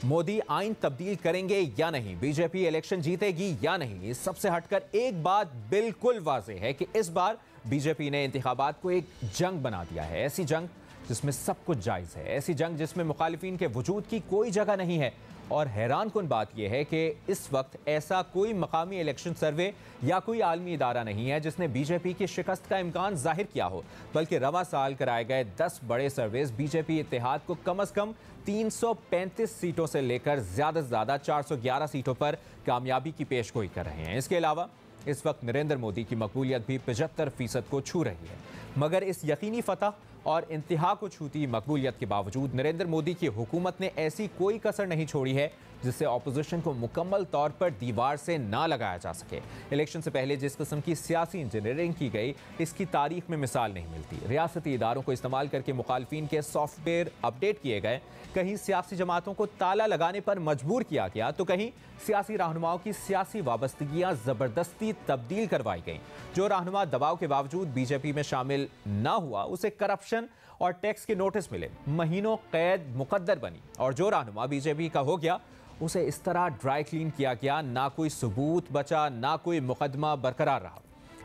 मोदी आइन तब्दील करेंगे या नहीं, बीजेपी इलेक्शन जीतेगी या नहीं, इस सबसे हटकर एक बात बिल्कुल वाज़ेह है कि इस बार बीजेपी ने इंतखाबात को एक जंग बना दिया है। ऐसी जंग जिसमें सब कुछ जायज़ है, ऐसी जंग जिसमें मुखालिफिन के वजूद की कोई जगह नहीं है। और हैरानकुन बात यह है कि इस वक्त ऐसा कोई मकामी इलेक्शन सर्वे या कोई आलमी इदारा नहीं है जिसने बीजेपी की शिकस्त का इम्कान जाहिर किया हो, बल्कि रवा साल कराए गए 10 बड़े सर्वेज बीजेपी इत्तेहाद को कम अज़ कम 335 सीटों से लेकर ज़्यादा से ज़्यादा 411 सीटों पर कामयाबी की पेशगोई कर रहे हैं। इसके अलावा इस वक्त नरेंद्र मोदी की मकबूलियत भी 75% को छू रही है। मगर इस यकीनी फतह और इंतहा को छूती मकबूलियत के बावजूद नरेंद्र मोदी की हुकूमत ने ऐसी कोई कसर नहीं छोड़ी है जिससे ऑपोजिशन को मुकम्मल तौर पर दीवार से ना लगाया जा सके। इलेक्शन से पहले जिस किस्म की सियासी इंजीनियरिंग की गई, इसकी तारीख में मिसाल नहीं मिलती। रियासती इदारों को इस्तेमाल करके मुखालफिन के सॉफ्टवेयर अपडेट किए गए, कहीं सियासी जमातों को ताला लगाने पर मजबूर किया गया, तो कहीं सियासी रहनुमाओं की सियासी वाबस्तगियां ज़बरदस्ती तब्दील करवाई गईं। जो रहनुमा दबाव के बावजूद बीजेपी में शामिल ना हुआ, उसे करप्शन और टैक्स के नोटिस मिले, महीनों कैद मुकद्दर बनी। और जो रहनुमा बीजेपी का हो गया, उसे इस तरह ड्राई क्लीन किया गया, ना कोई सबूत बचा, ना कोई मुकदमा बरकरार रहा।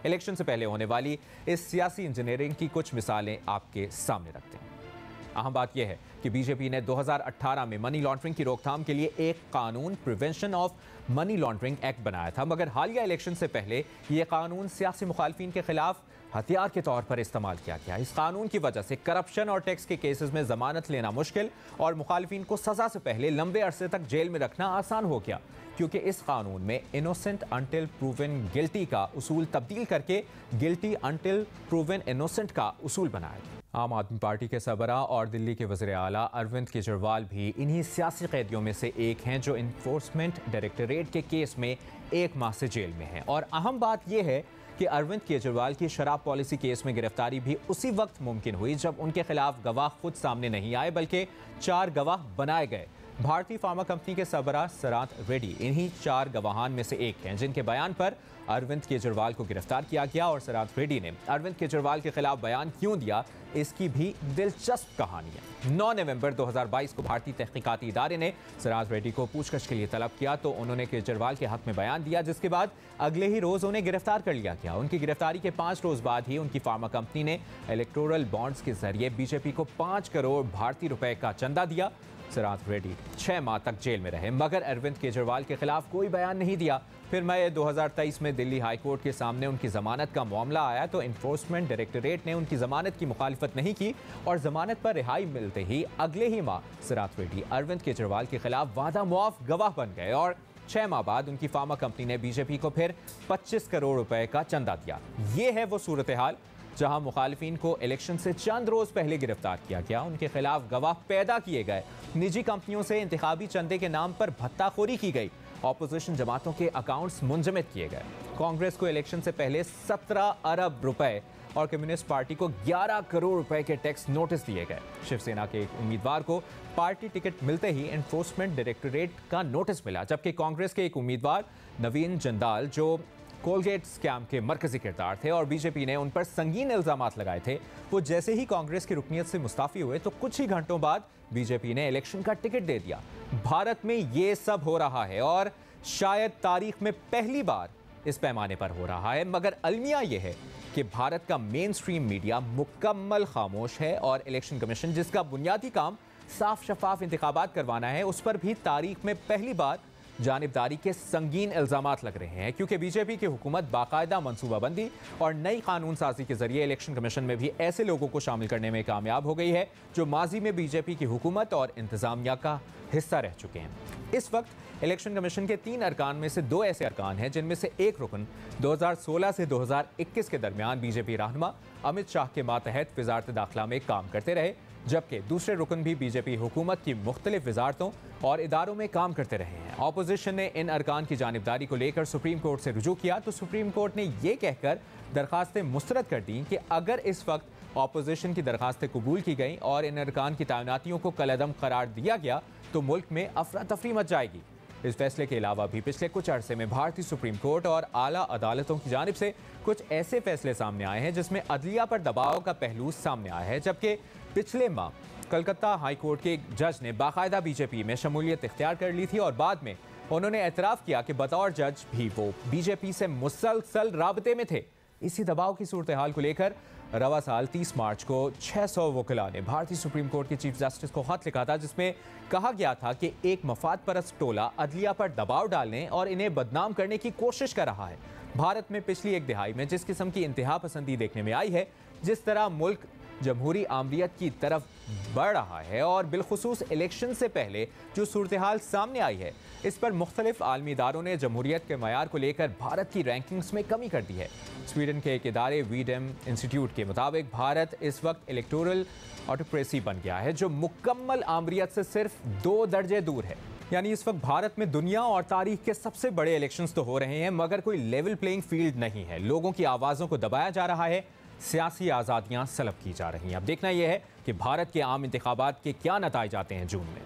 इलेक्शन से पहले होने वाली इस सियासी इंजीनियरिंग की कुछ मिसालें आपके सामने रखते हैं। अहम बात यह है कि बीजेपी ने 2018 में मनी लॉन्ड्रिंग की रोकथाम के लिए एक कानून, prevention of money laundering act बनाया था, मगर हालिया इलेक्शन से पहले यह कानून सियासी मुखालफिन के खिलाफ हथियार के तौर पर इस्तेमाल किया गया। इस कानून की वजह से करप्शन और टैक्स के केसेस में जमानत लेना मुश्किल और मुखालफिन को सजा से पहले लंबे अरसे तक जेल में रखना आसान हो गया, क्योंकि इस कानून में इनोसेंट अंटिल प्रूवन गिल्टी का उसूल तब्दील करके गिल्टी अंटिल प्रूवन इनोसेंट का उसूल बनाया गया। आम आदमी पार्टी के सरबराह और दिल्ली के वज़ीर आला अरविंद केजरीवाल भी इन्हीं सियासी कैदियों में से एक हैं जो इन्फोर्समेंट डायरेक्टरेट के केस में 1 माह से जेल में हैं। और अहम बात यह है कि अरविंद केजरीवाल की शराब पॉलिसी केस में गिरफ्तारी भी उसी वक्त मुमकिन हुई जब उनके खिलाफ गवाह खुद सामने नहीं आए, बल्कि 4 गवाह बनाए गए। भारतीय फार्मा कंपनी के सरबराह सराथ रेड्डी इन्हीं 4 गवाहान में से एक हैं जिनके बयान पर अरविंद केजरीवाल को गिरफ्तार किया गया। और सराथ रेड्डी ने अरविंद केजरीवाल के खिलाफ बयान क्यों दिया, इसकी भी दिलचस्प कहानी है। 9 नवंबर 2022 को भारतीय तहकीकाती इदारे ने सराथ रेड्डी को पूछताछ के लिए तलब किया, तो उन्होंने केजरीवाल के हक में बयान दिया, जिसके बाद अगले ही रोज उन्हें गिरफ्तार कर लिया गया। उनकी गिरफ्तारी के 5 रोज बाद ही उनकी फार्मा कंपनी ने इलेक्टोरल बॉन्ड्स के जरिए बीजेपी को 5 करोड़ भारतीय रुपए का चंदा दिया। सराथ रेड्डी 6 माह तक जेल में रहे, मगर अरविंद केजरीवाल के खिलाफ कोई बयान नहीं दिया। फिर मई 2023 में दिल्ली हाई कोर्ट के सामने उनकी जमानत का मामला आया, तो इन्फोर्समेंट डायरेक्टरेट ने उनकी जमानत की मुखालिफत नहीं की और जमानत पर रिहाई मिलते ही अगले ही माह सराथ रेड्डी अरविंद केजरीवाल के खिलाफ वादा मुआफ गवाह बन गए। और 6 माह बाद उनकी फार्मा कंपनी ने बीजेपी को फिर 25 करोड़ रुपए का चंदा दिया। ये है वो सूरत हाल जहां मुखालिफिन को इलेक्शन से चंद रोज पहले गिरफ्तार किया गया, उनके खिलाफ गवाह पैदा किए गए, निजी कंपनियों से इंतखाबी चंदे के नाम पर भत्ताखोरी की गई, ऑपोजिशन जमातों के अकाउंट्स मुंजमद किए गए। कांग्रेस को इलेक्शन से पहले 17 अरब रुपए और कम्युनिस्ट पार्टी को 11 करोड़ रुपए के टैक्स नोटिस दिए गए। शिवसेना के एक उम्मीदवार को पार्टी टिकट मिलते ही एनफोर्समेंट डायरेक्टरेट का नोटिस मिला, जबकि कांग्रेस के एक उम्मीदवार नवीन जंदाल, जो कोलगेट स्कैम के मरकजी किरदार थे और बीजेपी ने उन पर संगीन इल्जामात लगाए थे, वो जैसे ही कांग्रेस की रुकनीत से मुस्ताफी हुए तो कुछ ही घंटों बाद बीजेपी ने इलेक्शन का टिकट दे दिया। भारत में ये सब हो रहा है और शायद तारीख में पहली बार इस पैमाने पर हो रहा है, मगर अलमिया यह है कि भारत का मेन स्ट्रीम मीडिया मुकम्मल खामोश है और इलेक्शन कमीशन, जिसका बुनियादी काम साफ शफाफ इंतखाबात करवाना है, उस पर भी तारीख में पहली बार जानिबदारी के संगीन इल्जामात लग रहे हैं, क्योंकि बीजेपी की हुकूमत बाकायदा मनसूबाबंदी और नई कानून साजी के जरिए इलेक्शन कमीशन में भी ऐसे लोगों को शामिल करने में कामयाब हो गई है जो माजी में बीजेपी की हुकूमत और इंतजामिया का हिस्सा रह चुके हैं। इस वक्त इलेक्शन कमीशन के 3 अरकान में से 2 ऐसे अरकान हैं जिनमें से एक रुकन 2016 से 2021 के दरमियान बीजेपी रहनुमा अमित शाह के मातहत वजारत दाखिला में काम करते रहे, जबकि दूसरे रुकन भी बीजेपी हुकूमत की मुख्तलिफ वजारतों और इदारों में काम करते रहे हैं। ऑपोजिशन ने इन अरकान की जानिबदारी को लेकर सुप्रीम कोर्ट से रुजू किया, तो सुप्रीम कोर्ट ने यह कहकर दरखास्तें मुस्तरद कर दी कि अगर इस वक्त ऑपोजिशन की दरखास्तें कबूल की गई और इन अरकान की तैनातियों को कलअदम करार दिया गया तो मुल्क में अफरा तफरी मच जाएगी। इस फैसले के अलावा भी पिछले कुछ अरसे में भारतीय सुप्रीम कोर्ट और आला अदालतों की जानिब से कुछ ऐसे फैसले सामने आए हैं जिसमें अदलिया पर दबाव का पहलू सामने आया है, जबकि पिछले माह कलकत्ता हाई कोर्ट के एक जज ने बाकायदा बीजेपी में शमूलियत इख्तियार कर ली थी और बाद में उन्होंने एतराफ़ किया कि बतौर जज भी वो बीजेपी से मुसलसल राबते में थे। इसी दबाव की सूरत हाल को लेकर रवा साल 30 मार्च को 600 वकीला ने भारतीय सुप्रीम कोर्ट के चीफ जस्टिस को खत लिखा था, जिसमें कहा गया था कि एक मफाद परस्त टोला अदलिया पर दबाव डालने और इन्हें बदनाम करने की कोशिश कर रहा है। भारत में पिछली एक दिहाई में जिस किस्म की इंतहा पसंदी देखने में आई है, जिस तरह मुल्क जमहूरी आमरीत की तरफ बढ़ रहा है और बिलखुसूस इलेक्शन से पहले जो सूरत हाल सामने आई है, इस पर मुख्तलिफ आलमी इदारों ने जमहूरियत के मयार को लेकर भारत की रैंकिंग्स में कमी कर दी है। स्वीडन के एक इदारे वीडेम इंस्टीट्यूट के मुताबिक भारत इस वक्त इलेक्टोरल ऑटोक्रेसी बन गया है, जो मुकम्मल आमरीत से सिर्फ 2 दर्जे दूर है। यानी इस वक्त भारत में दुनिया और तारीख के सबसे बड़े इलेक्शंस तो हो रहे हैं, मगर कोई लेवल प्लेइंग फील्ड नहीं है। लोगों की आवाज़ों को दबाया जा रहा है, सियासी आज़ादियाँ सलब की जा रही हैं। अब देखना यह है कि भारत के आम इंतखाबात के क्या नतीजे आते हैं जून में।